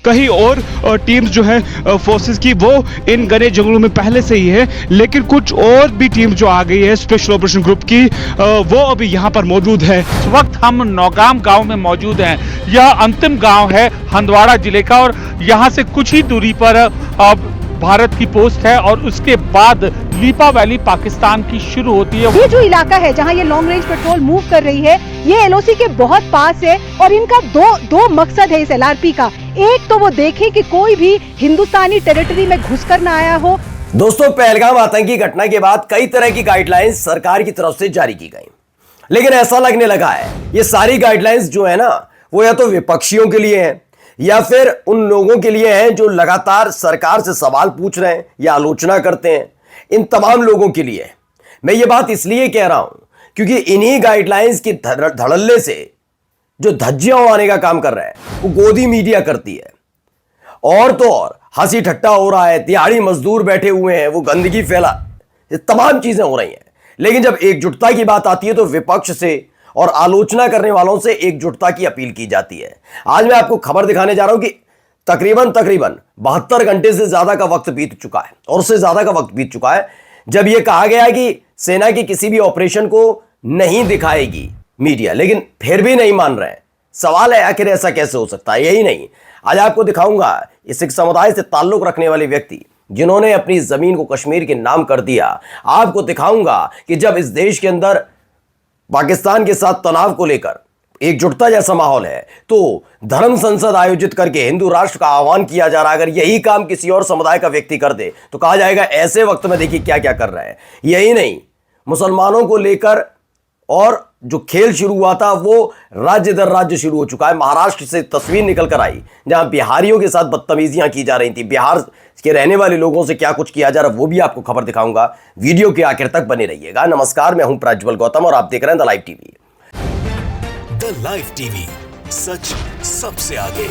कहीं और टीम्स जो है फोर्सेस की वो इन घने जंगलों में पहले से ही है, लेकिन कुछ और भी टीम जो आ गई है स्पेशल ऑपरेशन ग्रुप की वो अभी यहाँ पर मौजूद है। इस वक्त हम नौगाम गांव में मौजूद हैं। यह अंतिम गांव है हंदवाड़ा जिले का और यहाँ से कुछ ही दूरी पर भारत की पोस्ट है और उसके बाद लीपा वैली पाकिस्तान की शुरू होती है। ये जो इलाका है जहाँ ये लॉन्ग रेंज पेट्रोल मूव कर रही है, ये एलओसी के बहुत पास है और इनका दो मकसद है इस एलआरपी का। एक तो वो देखे कि कोई भी हिंदुस्तानी टेरिटरी में घुसकर ना आया हो। दोस्तों, पहलगाम आतंकी घटना के बाद कई तरह की गाइडलाइंस सरकार की तरफ से जारी की गई, लेकिन ऐसा लगने लगा है ये सारी गाइडलाइंस जो है ना वो या तो विपक्षियों के लिए हैं या फिर उन लोगों के लिए हैं जो लगातार सरकार से सवाल पूछ रहे हैं या आलोचना करते हैं। इन तमाम लोगों के लिए मैं ये बात इसलिए कह रहा हूं क्योंकि इन्हीं गाइडलाइंस के धड़ल्ले से जो धज्जियां उड़ाने का काम कर रहा है वो गोदी मीडिया करती है। और तो और हंसी ठट्टा हो रहा है, दिहाड़ी मजदूर बैठे हुए हैं, वो गंदगी फैला, ये तमाम चीजें हो रही हैं। लेकिन जब एकजुटता की बात आती है तो विपक्ष से और आलोचना करने वालों से एकजुटता की अपील की जाती है। आज मैं आपको खबर दिखाने जा रहा हूं कि तकरीबन 72 घंटे से ज्यादा का वक्त बीत चुका है और उससे ज्यादा का वक्त बीत चुका है जब यह कहा गया कि सेना के किसी भी ऑपरेशन को नहीं दिखाएगी मीडिया, लेकिन फिर भी नहीं मान रहे हैं। सवाल है आखिर ऐसा कैसे हो सकता है। यही नहीं, आज आपको दिखाऊंगा इस सिख समुदाय से ताल्लुक रखने वाले व्यक्ति जिन्होंने अपनी जमीन को कश्मीर के नाम कर दिया। आपको दिखाऊंगा कि जब इस देश के अंदर पाकिस्तान के साथ तनाव को लेकर एकजुटता जैसा माहौल है तो धर्म संसद आयोजित करके हिंदू राष्ट्र का आह्वान किया जा रहा है। अगर यही काम किसी और समुदाय का व्यक्ति कर दे तो कहा जाएगा ऐसे वक्त में देखिए क्या क्या कर रहा है। यही नहीं, मुसलमानों को लेकर और जो खेल शुरू हुआ था वो राज्य दर राज्य शुरू हो चुका है। महाराष्ट्र से तस्वीर निकल कर आई जहां बिहारियों के साथ बदतमीजियां की जा रही थी। बिहार के रहने वाले लोगों से क्या कुछ किया जा रहा है वो भी आपको खबर दिखाऊंगा। वीडियो के आखिर तक बने रहिएगा। नमस्कार, मैं हूं प्रज्वल गौतम और आप देख रहे हैं the live TV. The live TV, सच सबसे आगे।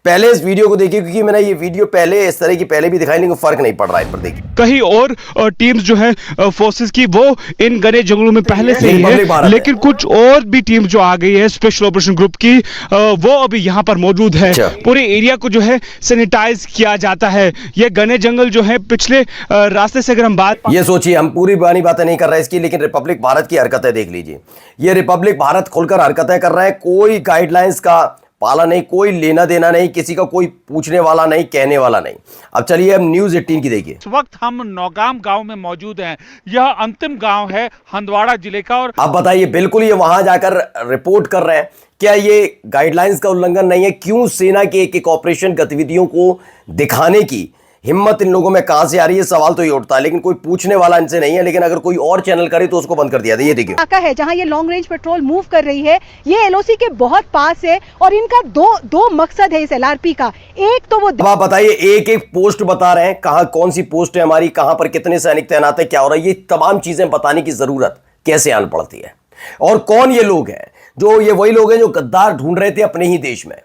पहले इस वीडियो को देखिए क्योंकि मैंने ये वीडियो पहले इस तरह की पहले भी दिखाई, लेकिन फर्क नहीं पड़ रहा है पर देखिए। कहीं और टीम्स जो है फोर्सेस की वो इन घने जंगलों में पहले से ही है, लेकिन कुछ और भी टीम जो आ गई है स्पेशल ऑपरेशन ग्रुप की वो अभी यहाँ पर मौजूद है। पूरे एरिया को जो है सैनिटाइज किया जाता है। ये घने जंगल जो है पिछले रास्ते से अगर हम बात, ये सोचिए, हम पूरी पुरानी बातें नहीं कर रहे इसकी, लेकिन रिपब्लिक भारत की हरकतें देख लीजिए। ये रिपब्लिक भारत खुलकर हरकतें कर रहे हैं, कोई गाइडलाइंस का पाला नहीं, कोई लेना देना नहीं, किसी का कोई पूछने वाला नहीं, कहने वाला नहीं। अब चलिए हम न्यूज़ 18 की देखिए। इस वक्त हम नौगाम गांव में मौजूद हैं। यह अंतिम गांव है हंदवाड़ा जिले का और अब बताइए, बिल्कुल ये वहां जाकर रिपोर्ट कर रहे हैं, क्या ये गाइडलाइंस का उल्लंघन नहीं है? क्यों सेना के एक एक ऑपरेशन गतिविधियों को दिखाने की हिम्मत इन लोगों में कहां से आ रही है? सवाल तो ये उठता है, लेकिन कोई पूछने वाला इनसे नहीं है। लेकिन अगर कोई और चैनल करे तो उसको बंद कर दिया था। ये देखिए इलाका है जहाँ ये लॉन्ग रेंज पेट्रोल मूव कर रही है, ये एलओसी के बहुत पास है और इनका दो मकसद है इस एलआरपी का। एक तो वो, अब आप बताइए, एक एक पोस्ट बता रहे हैं, कहां कौन सी पोस्ट है हमारी, कहां पर कितने सैनिक तैनात है, क्या हो रहा है, ये तमाम चीजें बताने की जरूरत कैसे आन पड़ती है? और कौन ये लोग हैं जो ये वही लोग हैं जो गद्दार ढूंढ रहे थे अपने ही देश में?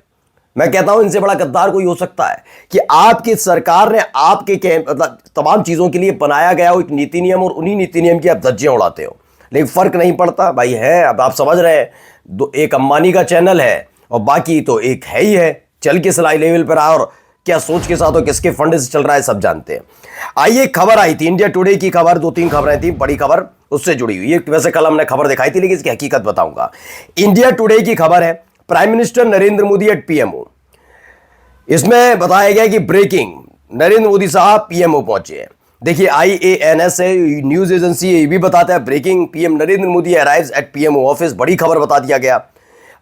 मैं कहता हूं इनसे बड़ा गद्दार कोई हो सकता है कि आपकी सरकार ने आपके मतलब तमाम चीजों के लिए बनाया गया हो एक नीति नियम और उन्हीं नीति नियम की आप धज्जियां उड़ाते हो, लेकिन फर्क नहीं पड़ता भाई। है, अब आप समझ रहे हैं, एक अंबानी का चैनल है और बाकी तो एक है ही है, चल के सिलाई लेवल पर रहा और क्या सोच के साथ और किसके फंड से चल रहा है सब जानते हैं। आइए, खबर आई थी इंडिया टुडे की खबर, 2-3 खबरें थी, बड़ी खबर उससे जुड़ी हुई। वैसे कल हमने खबर दिखाई थी, लेकिन इसकी हकीकत बताऊंगा। इंडिया टुडे की खबर है, prime minister Narendra Modi at PMO. इसमें बताया गया कि ब्रेकिंग, नरेंद्र मोदी साहब पीएमओ पहुंचे हैं। देखिए, IANS है न्यूज एजेंसी, ये भी बताता है breaking, PM Narendra Modi arrives at PMO office. बड़ी खबर बता दिया गया।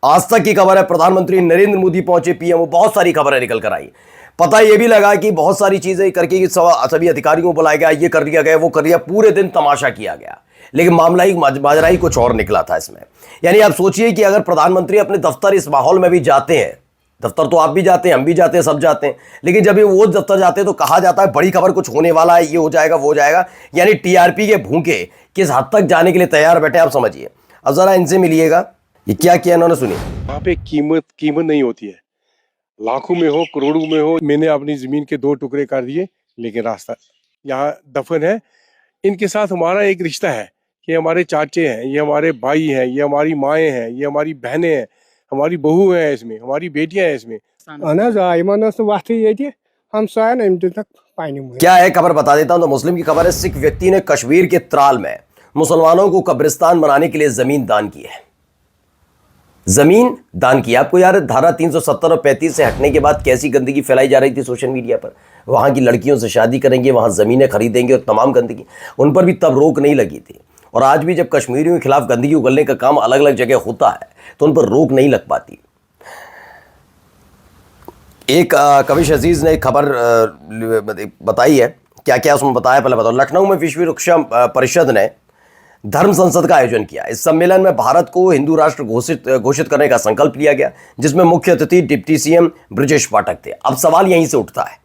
आज तक की खबर है, प्रधानमंत्री नरेंद्र मोदी पहुंचे पीएमओ। बहुत सारी खबरें निकल कर आई। पता यह भी लगा कि बहुत सारी चीजें करके सभी अधिकारियों को बुलाया गया, ये कर दिया गया, वो कर दिया, पूरे दिन तमाशा किया गया, लेकिन मामला ही माजरा ही कुछ और निकला था इसमें। यानी आप सोचिए कि अगर प्रधानमंत्री अपने दफ्तर इस माहौल में भी जाते हैं, दफ्तर तो आप भी जाते हैं, हम भी जाते हैं, सब जाते हैं, लेकिन जब ये वो दफ्तर जाते हैं तो कहा जाता है बड़ी खबर कुछ होने वाला है, ये हो जाएगा, वो हो जाएगा। यानी टीआरपी के भूखे किस हद तक जाने के लिए तैयार बैठे आप समझिए। अब जरा इनसे मिलिएगा, ये क्या किया इन्होंने, सुनिए। वहाँ पे कीमत नहीं होती है, लाखों में हो, करोड़ों में हो। मैंने अपनी जमीन के 2 टुकड़े कर दिए, लेकिन रास्ता यहाँ दफन है। इनके साथ हमारा एक रिश्ता है, ये हमारे चाचे हैं, ये हमारे भाई हैं, ये हमारी माएँ हैं, ये हमारी बहनें हैं, हमारी बहू है इसमें, हमारी बेटियां हैं इसमें। क्या है खबर बता देता हूं। तो मुस्लिम की खबर है, सिख व्यक्ति ने कश्मीर के त्राल में मुसलमानों को कब्रिस्तान बनाने के लिए जमीन दान की है। जमीन दान की। आपको यार धारा 370 और 35 से हटने के बाद कैसी गंदगी फैलाई जा रही थी सोशल मीडिया पर। वहां की लड़कियों से शादी करेंगे, वहां जमीनें खरीदेंगे और तमाम गंदगी, उन पर भी तब रोक नहीं लगी थी। और आज भी जब कश्मीरियों के खिलाफ गंदगी उगलने का काम अलग अलग जगह होता है तो उन पर रोक नहीं लग पाती। एक कविश अजीज ने खबर बताई है, क्या क्या उसमें बताया पहले बताओ। लखनऊ में विश्व रक्षा परिषद ने धर्म संसद का आयोजन किया। इस सम्मेलन में भारत को हिंदू राष्ट्र घोषित करने का संकल्प लिया गया, जिसमें मुख्य अतिथि डिप्टी सीएम ब्रजेश पाठक थे। अब सवाल यहीं से उठता है,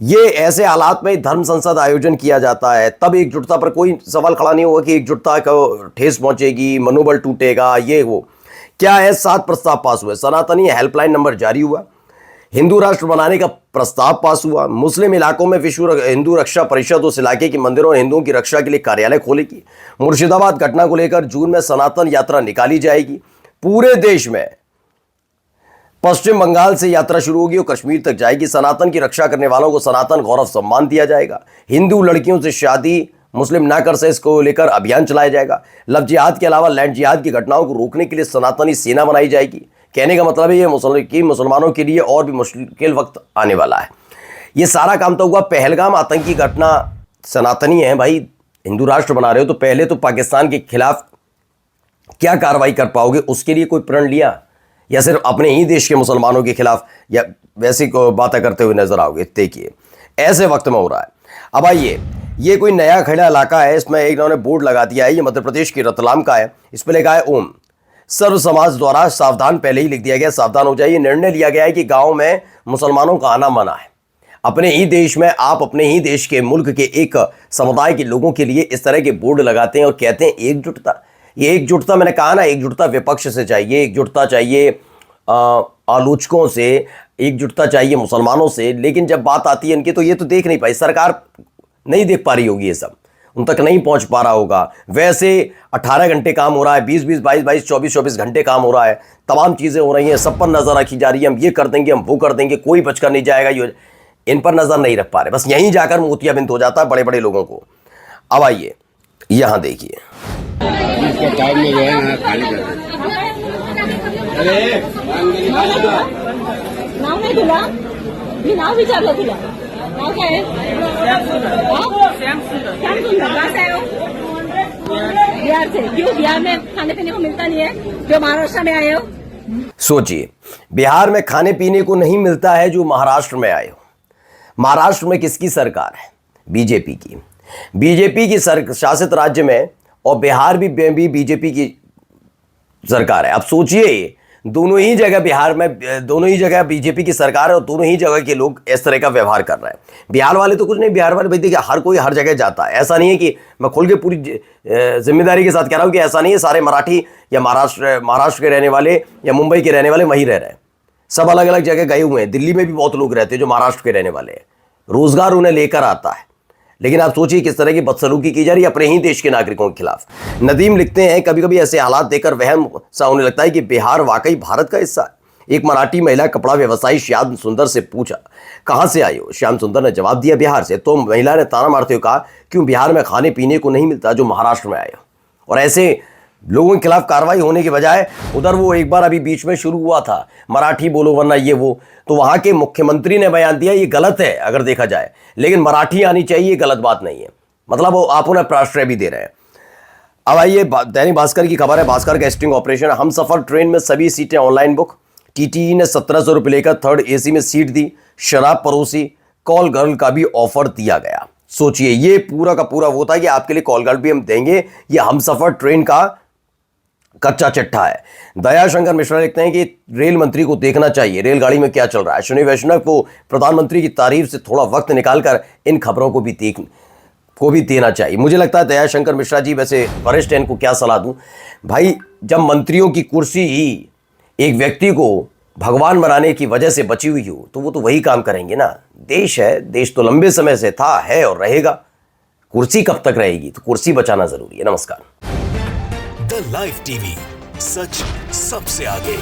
ये ऐसे हालात में धर्म संसद आयोजन किया जाता है, तब एकजुटता पर कोई सवाल खड़ा नहीं होगा कि एकजुटता को ठेस पहुंचेगी, मनोबल टूटेगा, ये वो। क्या है, 7 प्रस्ताव पास हुए। सनातनी हेल्पलाइन नंबर जारी हुआ, हिंदू राष्ट्र बनाने का प्रस्ताव पास हुआ, मुस्लिम इलाकों में विश्व हिंदू रक्षा परिषद उस इलाके के मंदिरों और हिंदुओं की रक्षा के लिए कार्यालय खोलेगी। मुर्शिदाबाद घटना को लेकर जून में सनातन यात्रा निकाली जाएगी। पूरे देश में पश्चिम बंगाल से यात्रा शुरू होगी और कश्मीर तक जाएगी। सनातन की रक्षा करने वालों को सनातन गौरव सम्मान दिया जाएगा। हिंदू लड़कियों से शादी मुस्लिम ना कर सके, इसको लेकर अभियान चलाया जाएगा। लव जिहाद के अलावा लैंड जिहाद की घटनाओं को रोकने के लिए सनातनी सेना बनाई जाएगी। कहने का मतलब है ये मुसलमानों के लिए और भी मुश्किल वक्त आने वाला है। ये सारा काम तो हुआ पहलगाम आतंकी घटना। सनातनी है भाई, हिंदू राष्ट्र बना रहे हो तो पहले तो पाकिस्तान के खिलाफ क्या कार्रवाई कर पाओगे, उसके लिए कोई प्रण लिया, या सिर्फ अपने ही देश के मुसलमानों के खिलाफ या वैसी बातें करते हुए नजर आओगे। देखिए ऐसे वक्त में हो रहा है। अब आइए, ये कोई नया खड़ा इलाका है, इसमें एक इन्होंने बोर्ड लगा दिया है। ये मध्य प्रदेश के रतलाम का है। इस पर लिखा है ओम। सर्व समाज द्वारा सावधान, पहले ही लिख दिया गया, सावधान हो जाइए। निर्णय लिया गया है कि गांव में मुसलमानों का आना मना है। अपने ही देश में आप अपने ही देश के मुल्क के एक समुदाय के लोगों के लिए इस तरह के बोर्ड लगाते हैं और कहते हैं एकजुटता। ये एकजुटता, मैंने कहा ना, एकजुटता विपक्ष से चाहिए, एकजुटता चाहिए आलोचकों से, एकजुटता चाहिए मुसलमानों से। लेकिन जब बात आती है इनकी तो ये तो देख नहीं पाई, सरकार नहीं देख पा रही होगी, ये सब उन तक नहीं पहुंच पा रहा होगा। वैसे 18 घंटे काम हो रहा है, 20-20, 22-22, 24-24 घंटे काम हो रहा है, तमाम चीज़ें हो रही हैं, सब पर नज़र रखी जा रही है। हम ये कर देंगे, हम वो कर देंगे, कोई बचकर नहीं जाएगा। ये इन पर नज़र नहीं रख पा रहे, बस यहीं जाकर मोतियाबिंद हो जाता है बड़े बड़े लोगों को। अब आइए यहाँ देखिए, नाव नहीं खुला, मी नाव विचारलं तुला, नाव काय आहे? कहाँ से आए हो? बिहार से। क्यों बिहार में खाने पीने को मिलता नहीं है जो महाराष्ट्र में आए हो? सोचिए, बिहार में खाने पीने को नहीं मिलता है जो महाराष्ट्र में आए हो। महाराष्ट्र में किसकी सरकार है? बीजेपी की। बीजेपी की शासित राज्य में, और बिहार भी बीजेपी की सरकार है। अब सोचिए, दोनों ही जगह बिहार में, दोनों ही जगह बीजेपी की सरकार है और दोनों ही जगह के लोग इस तरह का व्यवहार कर रहे हैं। बिहार वाले तो कुछ नहीं, बिहार वाले भाई देखिए हर कोई हर जगह जाता है। ऐसा नहीं है कि मैं खुल के पूरी जिम्मेदारी के साथ कह रहा हूँ कि ऐसा नहीं है सारे मराठी या महाराष्ट्र के रहने वाले या मुंबई के रहने वाले वहीं रह रहे हैं। सब अलग अलग जगह गए हुए हैं। दिल्ली में भी बहुत लोग रहते हैं जो महाराष्ट्र के रहने वाले हैं, रोजगार उन्हें लेकर आता है। लेकिन आप सोचिए किस तरह की बदसलूकी की जा रही है अपने ही देश के नागरिकों के खिलाफ। नदीम लिखते हैं, कभी कभी ऐसे हालात देखकर वहम सा होने लगता है कि बिहार वाकई भारत का हिस्सा है। एक मराठी महिला कपड़ा व्यवसायी श्याम सुंदर से पूछा, कहां से आई हो? श्याम सुंदर ने जवाब दिया, बिहार से। तो महिला ने ताना मारते हुए कहा, क्यों बिहार में खाने पीने को नहीं मिलता जो महाराष्ट्र में आए हो? और ऐसे लोगों के खिलाफ कार्रवाई होने के बजाय उधर वो एक बार अभी बीच में शुरू हुआ था, मराठी बोलो वरना ये वो, तो वहां के मुख्यमंत्री ने बयान दिया ये गलत है अगर देखा जाए, लेकिन मराठी आनी चाहिए, गलत बात नहीं है। मतलब वो आप उन्हें प्रश्रय भी दे रहे हैं। अब आइए, दैनिक भास्कर की खबर है। भास्कर का स्टिंग ऑपरेशन, हम सफर ट्रेन में सभी सीटें ऑनलाइन बुक। टीटीई ने 1700 रुपये लेकर थर्ड एसी में सीट दी। शराब परोसी, कॉल गर्ल का भी ऑफर दिया गया। सोचिए, ये पूरा का पूरा वो था कि आपके लिए कॉल गर्ल भी हम देंगे। ये हम सफर ट्रेन का कच्चा चिट्ठा है। दयाशंकर मिश्रा लिखते हैं कि रेल मंत्री को देखना चाहिए रेलगाड़ी में क्या चल रहा है। अश्विनी वैष्णव को प्रधानमंत्री की तारीफ से थोड़ा वक्त निकालकर इन खबरों को भी देना चाहिए। मुझे लगता है दयाशंकर मिश्रा जी, वैसे वरिष्ठ हैं, इनको क्या सलाह दूं भाई, जब मंत्रियों की कुर्सी ही एक व्यक्ति को भगवान बनाने की वजह से बची हुई हो तो वो तो वही काम करेंगे ना। देश है, देश तो लंबे समय से था, है और रहेगा। कुर्सी कब तक रहेगी, तो कुर्सी बचाना जरूरी है। नमस्कार। द लाइव टीवी, सच सबसे आगे।